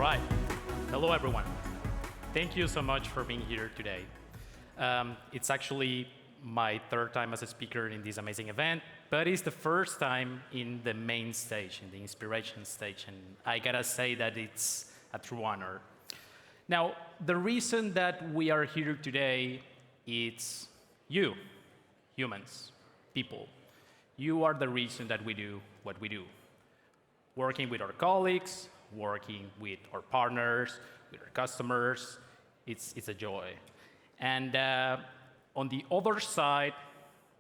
right. Hello, everyone. Thank you so much for being here today. It's actually my third time as a speaker in this amazing event, but it's the first time in the main stage, in the inspiration stage, and I gotta say that it's a true honor. Now, the reason that we are here today is you, humans, people. You are the reason that we do what we do. Working with our colleagues, working with our partners, with our customers, it's a joy. And on the other side,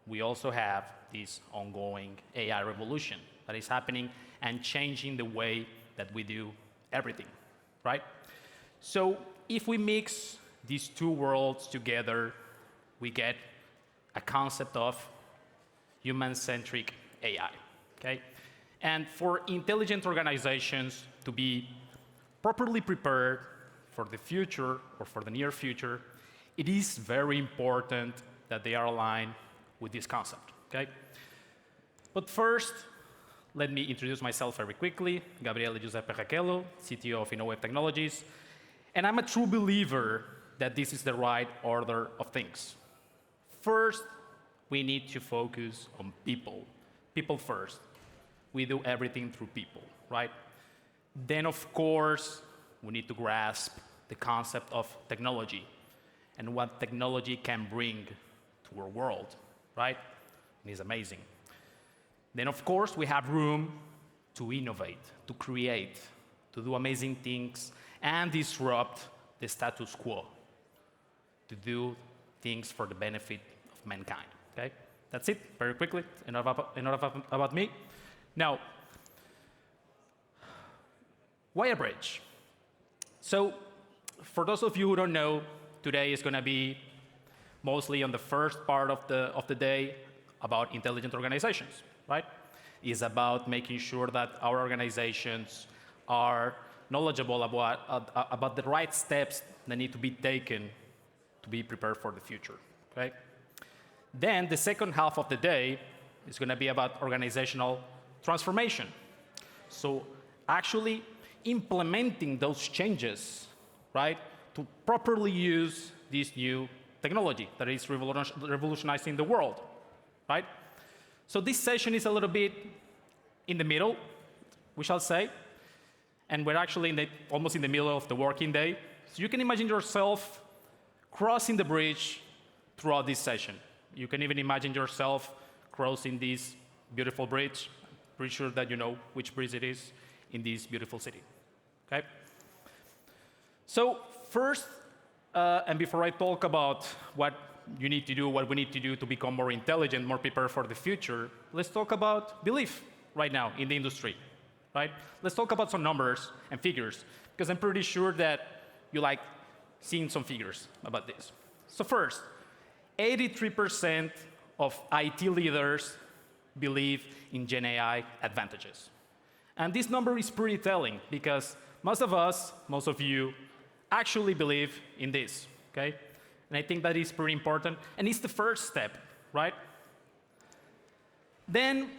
we also have this ongoing AI revolution that is happening and changing the way that we do everything, right? So if we mix these two worlds together, we get a concept of human-centric AI, okay? And for intelligent organizations to be properly prepared for the future or for the near future, it is very important that they are aligned with this concept, okay? But first, let me introduce myself very quickly. Gabriele Rachello, CTO of InnoWave Technologies. And I'm a true believer that this is the right order of things. First, we need to focus on people. People first. We do everything through people, right? Then, of course, we need to grasp the concept of technology and what technology can bring to our world, right? And it's amazing. Then, of course, we have room to innovate, to create, to do amazing things, and disrupt the status quo, to do things for the benefit of mankind, okay? That's it, very quickly, enough about me. Now, why a bridge? So, for those of you who don't know, today is going to be mostly on the first part of the day about intelligent organizations, right? It's about making sure that our organizations are knowledgeable about the right steps that need to be taken to be prepared for the future, okay? Then the second half of the day is going to be about organizational transformation. So actually implementing those changes, right, to properly use this new technology that is revolutionizing the world, right? So this session is a little bit in the middle, we shall say, and we're actually almost in the middle of the working day. So you can imagine yourself crossing the bridge throughout this session. You can even imagine yourself crossing this beautiful bridge. Pretty sure that you know which bridge it is in this beautiful city, okay? So first, and before I talk about what you need to do, what we need to do to become more intelligent, more prepared for the future, let's talk about belief right now in the industry, right? Let's talk about some numbers and figures, because I'm pretty sure that you like seeing some figures about this. So first, 83% of IT leaders believe in Gen AI advantages. And this number is pretty telling because most of us, most of you, actually believe in this, okay? And I think that is pretty important, and it's the first step, right? Then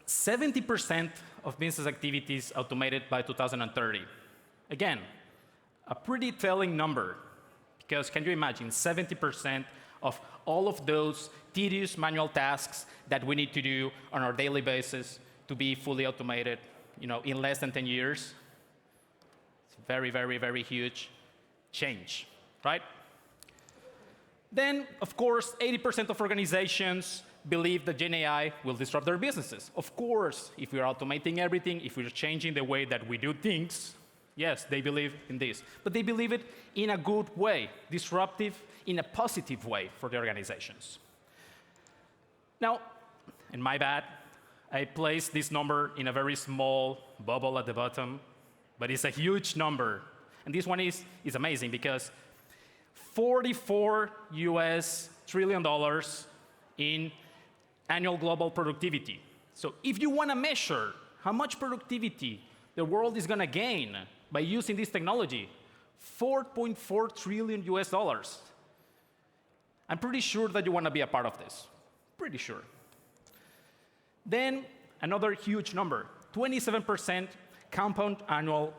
70% of business activities automated by 2030. Again, a pretty telling number, because can you imagine 70% of all of those tedious manual tasks that we need to do on our daily basis to be fully automated, you know, in less than 10 years? It's a very, very, very huge change, right? Then, of course, 80% of organizations believe that Gen AI will disrupt their businesses. Of course, if we're automating everything, if we're changing the way that we do things, yes, they believe in this. But they believe it in a good way, disruptive, in a positive way for the organizations. Now, and my bad, I placed this number in a very small bubble at the bottom, but it's a huge number. And this one is amazing because $44 trillion in annual global productivity. So if you want to measure how much productivity the world is going to gain by using this technology, $4.4 trillion. I'm pretty sure that you want to be a part of this. Pretty sure. Then another huge number, 27% compound annual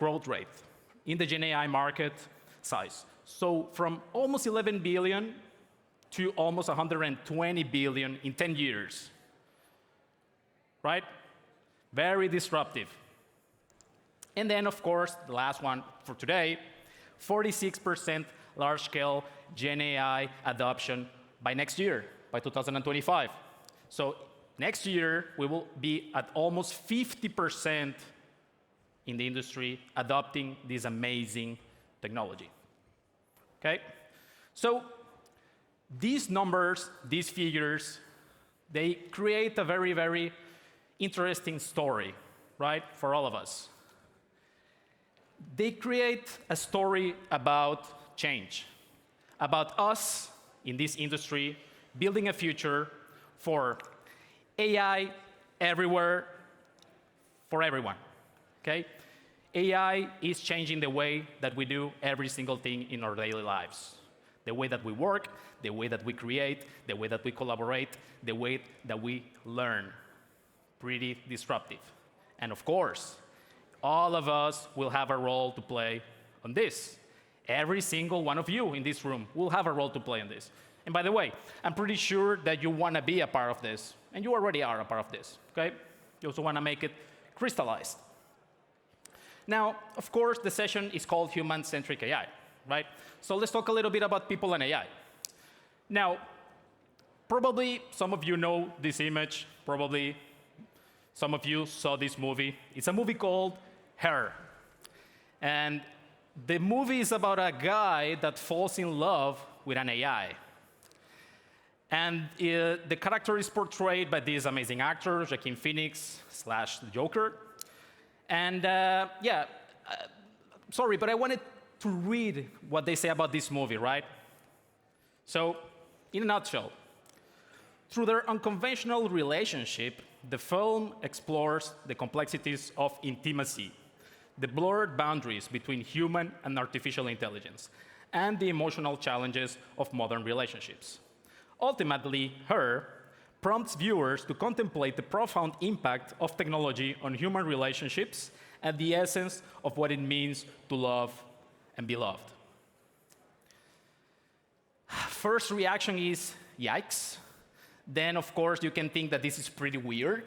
growth rate in the Gen AI market size. So from almost 11 billion to almost 120 billion in 10 years, right? Very disruptive. And then, of course, the last one for today, 46% large-scale Gen AI adoption by next year, by 2025. So next year, we will be at almost 50% in the industry adopting this amazing technology. Okay? So these numbers, these figures, they create a very, very interesting story, right, for all of us. They create a story about change, about us in this industry building a future for AI everywhere, for everyone, okay? AI is changing the way that we do every single thing in our daily lives. The way that we work, the way that we create, the way that we collaborate, the way that we learn. Pretty disruptive. And of course, all of us will have a role to play on this. Every single one of you in this room will have a role to play in this. And by the way, I'm pretty sure that you want to be a part of this, and you already are a part of this, okay? You also want to make it crystallized. Now, of course, the session is called Human-Centric AI, right? So let's talk a little bit about people and AI. Now, probably some of you know this image, probably some of you saw this movie. It's a movie called Her. And the movie is about a guy that falls in love with an AI. And the character is portrayed by this amazing actor, Joaquin Phoenix / Joker. And sorry, but I wanted to read what they say about this movie, right? So, in a nutshell, through their unconventional relationship, the film explores the complexities of intimacy, the blurred boundaries between human and artificial intelligence, and the emotional challenges of modern relationships. Ultimately, Her prompts viewers to contemplate the profound impact of technology on human relationships and the essence of what it means to love and be loved. First reaction is, yikes. Then, of course, you can think that this is pretty weird.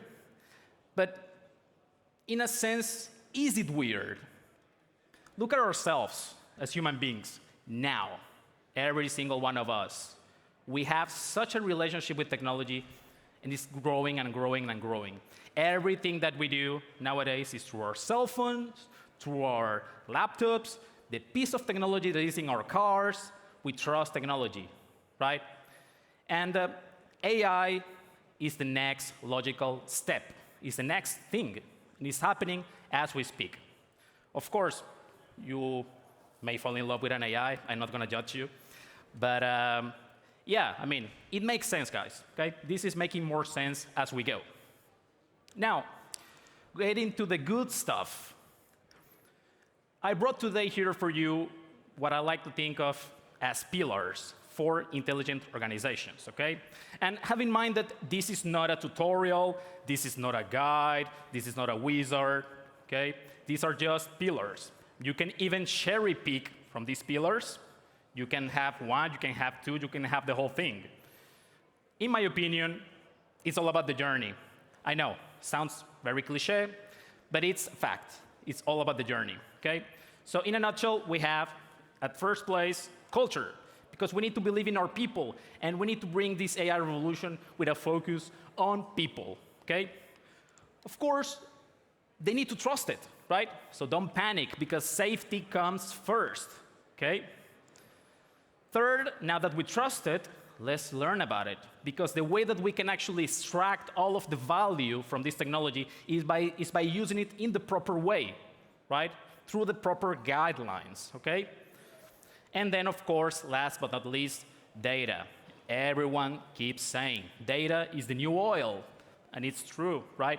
But in a sense, is it weird? Look at ourselves as human beings now, every single one of us. We have such a relationship with technology, and it's growing and growing and growing. Everything that we do nowadays is through our cell phones, through our laptops, the piece of technology that is in our cars. We trust technology, right? And AI is the next logical step, is the next thing, and it's happening as we speak. Of course, you may fall in love with an AI. I'm not going to judge you. But yeah, I mean, it makes sense, guys. Okay? This is making more sense as we go. Now, getting to the good stuff. I brought today here for you what I like to think of as pillars for intelligent organizations, okay? And have in mind that this is not a tutorial, this is not a guide, this is not a wizard, okay? These are just pillars. You can even cherry pick from these pillars. You can have one, you can have two, you can have the whole thing. In my opinion, it's all about the journey. I know, sounds very cliche, but it's a fact. It's all about the journey, okay? So in a nutshell, we have, at first place, culture, because we need to believe in our people, and we need to bring this AI revolution with a focus on people, okay? Of course, they need to trust it, right? So don't panic, because safety comes first, okay? Third, now that we trust it, let's learn about it, because the way that we can actually extract all of the value from this technology is by using it in the proper way, right? Through the proper guidelines, okay? And then, of course, last but not least, data. Everyone keeps saying data is the new oil, and it's true, right?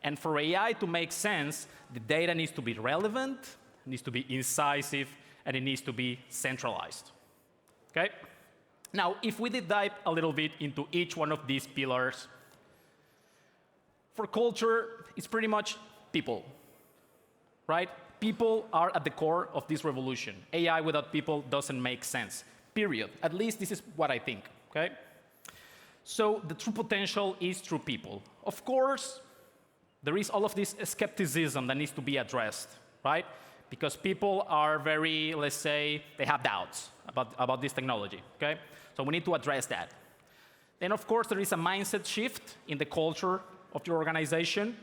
And for AI to make sense, the data needs to be relevant, needs to be incisive, and it needs to be centralized, okay? Now, if we did dive a little bit into each one of these pillars, for culture, it's pretty much people, right? People are at the core of this revolution. AI without people doesn't make sense, period. At least this is what I think, okay? So the true potential is through people. Of course, there is all of this skepticism that needs to be addressed, right? Because people are very, let's say, they have doubts about this technology, okay? So we need to address that. Then, of course, there is a mindset shift in the culture of your organization.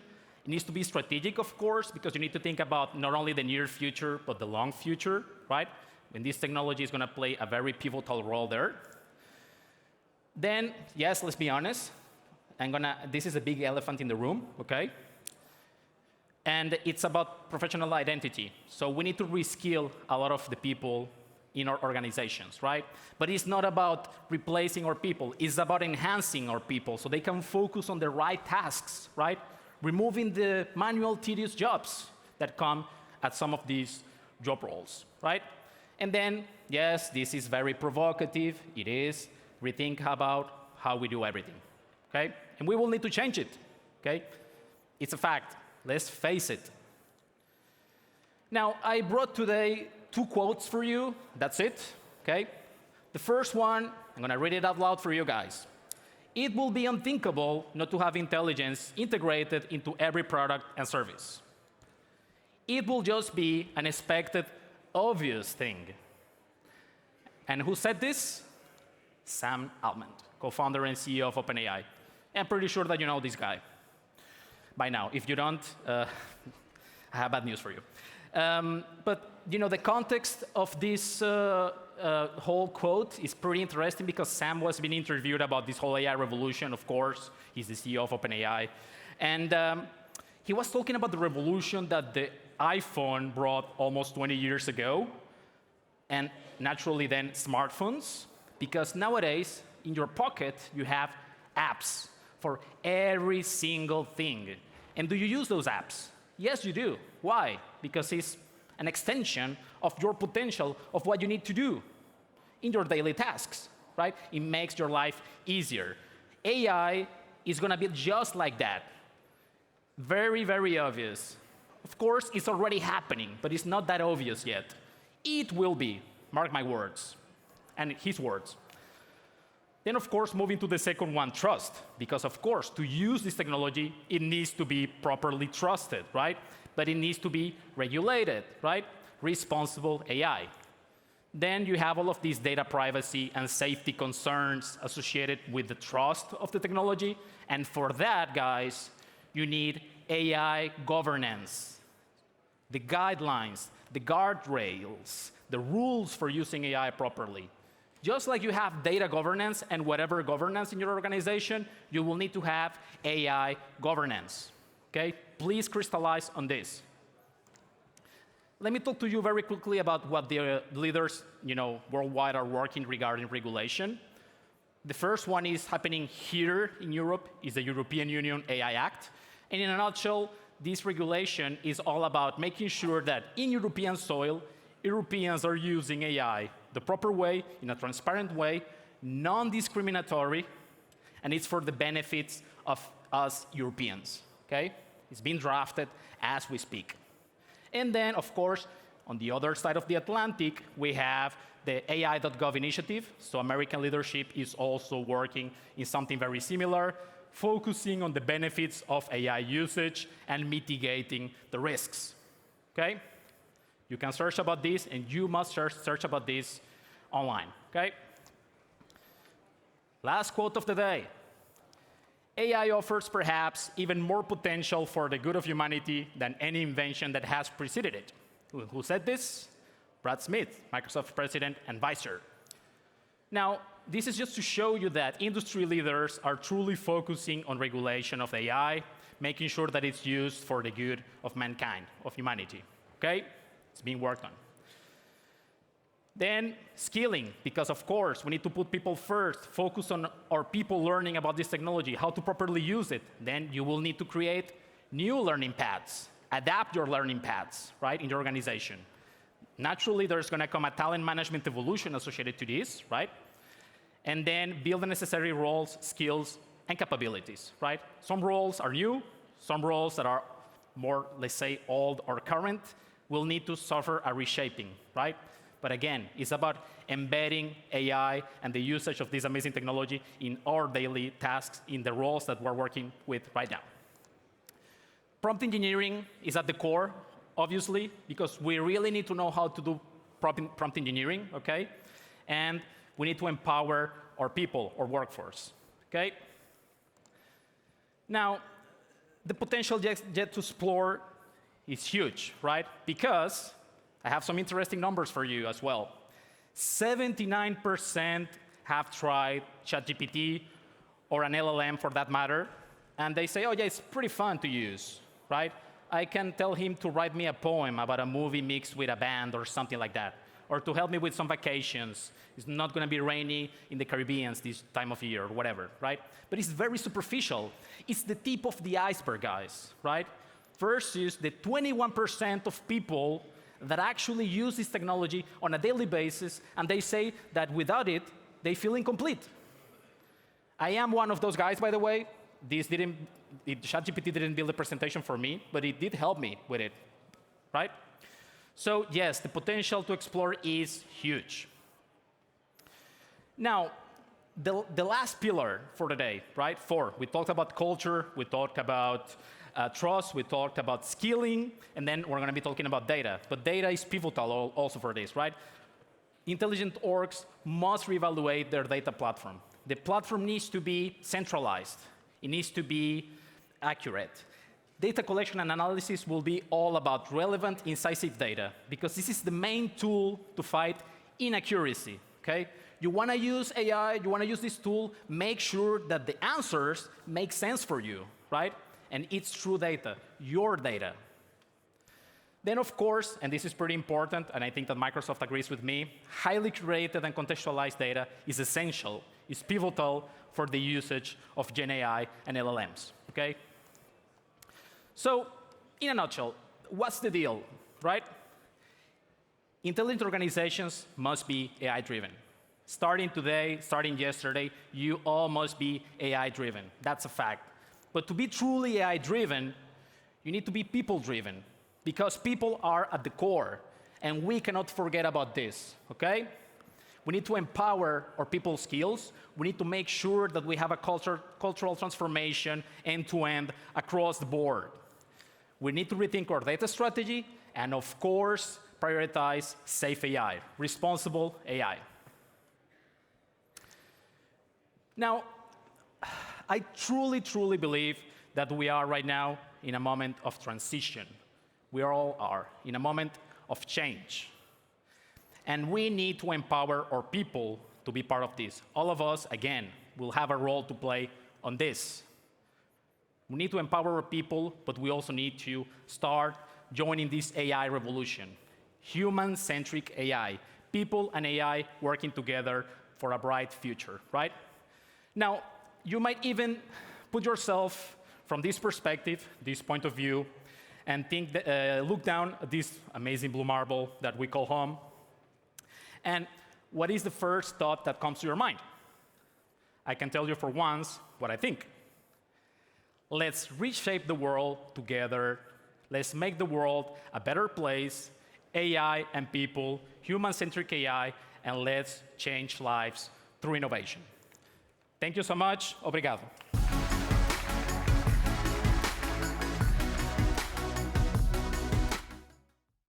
It needs to be strategic, of course, because you need to think about not only the near future, but the long future, right? And this technology is going to play a very pivotal role there. Then, yes, let's be honest. This is a big elephant in the room, okay? And it's about professional identity. So we need to reskill a lot of the people in our organizations, right? But it's not about replacing our people. It's about enhancing our people so they can focus on the right tasks, right? Removing the manual, tedious jobs that come at some of these job roles, right? And then, yes, this is very provocative. It is. Rethink about how we do everything, okay? And we will need to change it, okay? It's a fact. Let's face it. Now, I brought today 2 quotes for you. That's it, okay? The first one, I'm going to read it out loud for you guys. It will be unthinkable not to have intelligence integrated into every product and service. It will just be an expected, obvious thing. And who said this? Sam Altman, co-founder and CEO of OpenAI. I'm pretty sure that you know this guy by now. If you don't, I have bad news for you. But you know, the context of this whole quote is pretty interesting because Sam was being interviewed about this whole AI revolution, of course. He's the CEO of OpenAI. And he was talking about the revolution that the iPhone brought almost 20 years ago, and naturally then smartphones, because nowadays, in your pocket, you have apps for every single thing. And do you use those apps? Yes, you do. Why? Because it's an extension of your potential of what you need to do in your daily tasks, right? It makes your life easier. AI is going to be just like that. Very, very obvious. Of course, it's already happening, but it's not that obvious yet. It will be, mark my words, and his words. Then, of course, moving to the second one, trust. Because, of course, to use this technology, it needs to be properly trusted, right? But it needs to be regulated, right? Responsible AI. Then you have all of these data privacy and safety concerns associated with the trust of the technology. And for that, guys, you need AI governance. The guidelines, the guardrails, the rules for using AI properly. Just like you have data governance and whatever governance in your organization, you will need to have AI governance, okay? Please crystallize on this. Let me talk to you very quickly about what the leaders, worldwide are working regarding regulation. The first one is happening here in Europe, is the European Union AI Act. And in a nutshell, this regulation is all about making sure that in European soil, Europeans are using AI the proper way, in a transparent way, non-discriminatory, and it's for the benefits of us Europeans, okay? It's being drafted as we speak. And then, of course, on the other side of the Atlantic, we have the AI.gov initiative. So American leadership is also working in something very similar, focusing on the benefits of AI usage and mitigating the risks, okay? You can search about this, and you must search about this online, okay? Last quote of the day. AI offers perhaps even more potential for the good of humanity than any invention that has preceded it. Who said this? Brad Smith, Microsoft president and vice chair. Now, this is just to show you that industry leaders are truly focusing on regulation of AI, making sure that it's used for the good of mankind, of humanity, okay? It's being worked on. Then skilling, because of course, we need to put people first, focus on our people learning about this technology, how to properly use it. Then you will need to create new learning paths, adapt your learning paths, right, in your organization. Naturally, there's going to come a talent management evolution associated to this, right? And then build the necessary roles, skills, and capabilities, right? Some roles are new, some roles that are more, let's say, old or current, will need to suffer a reshaping, right? But again, it's about embedding AI and the usage of this amazing technology in our daily tasks, in the roles that we're working with right now. Prompt engineering is at the core, obviously, because we really need to know how to do prompt engineering, okay? And we need to empower our people, our workforce, okay? Now, the potential yet to explore is huge, right? Because I have some interesting numbers for you as well. 79% have tried ChatGPT or an LLM for that matter, and they say, oh yeah, it's pretty fun to use, right? I can tell him to write me a poem about a movie mixed with a band or something like that, or to help me with some vacations. It's not going to be rainy in the Caribbean this time of year or whatever, right? But it's very superficial. It's the tip of the iceberg, guys, right? Versus the 21% of people that actually use this technology on a daily basis, and they say that without it, they feel incomplete. I am one of those guys, by the way. ChatGPT didn't build a presentation for me, but it did help me with it, right? So yes, the potential to explore is huge. Now, the last pillar for today, right? 4. We talked about culture, we talked about trust, we talked about skilling, and then we're going to be talking about data. But data is pivotal also for this, right? Intelligent orgs must reevaluate their data platform. The platform needs to be centralized. It needs to be accurate. Data collection and analysis will be all about relevant, incisive data, because this is the main tool to fight inaccuracy, okay? You want to use AI, you want to use this tool, make sure that the answers make sense for you, right? And it's true data, your data. Then, of course, and this is pretty important, and I think that Microsoft agrees with me, highly curated and contextualized data is essential, is pivotal for the usage of Gen AI and LLMs, okay? So, in a nutshell, what's the deal, right? Intelligent organizations must be AI-driven. Starting today, starting yesterday, you all must be AI-driven. That's a fact. But to be truly AI-driven, you need to be people-driven, because people are at the core, and we cannot forget about this, okay? We need to empower our people's skills. We need to make sure that we have a cultural transformation end-to-end across the board. We need to rethink our data strategy, and of course, prioritize safe AI, responsible AI. Now, I truly, truly believe that we are right now in a moment of transition. We all are in a moment of change. And we need to empower our people to be part of this. All of us, again, will have a role to play on this. We need to empower our people, but we also need to start joining this AI revolution. Human-centric AI. People and AI working together for a bright future, right? Now, you might even put yourself from this perspective, this point of view, and think look down at this amazing blue marble that we call home. And what is the first thought that comes to your mind? I can tell you for once what I think. Let's reshape the world together. Let's make the world a better place, AI and people, human-centric AI, and let's change lives through innovation. Thank you so much. Obrigado.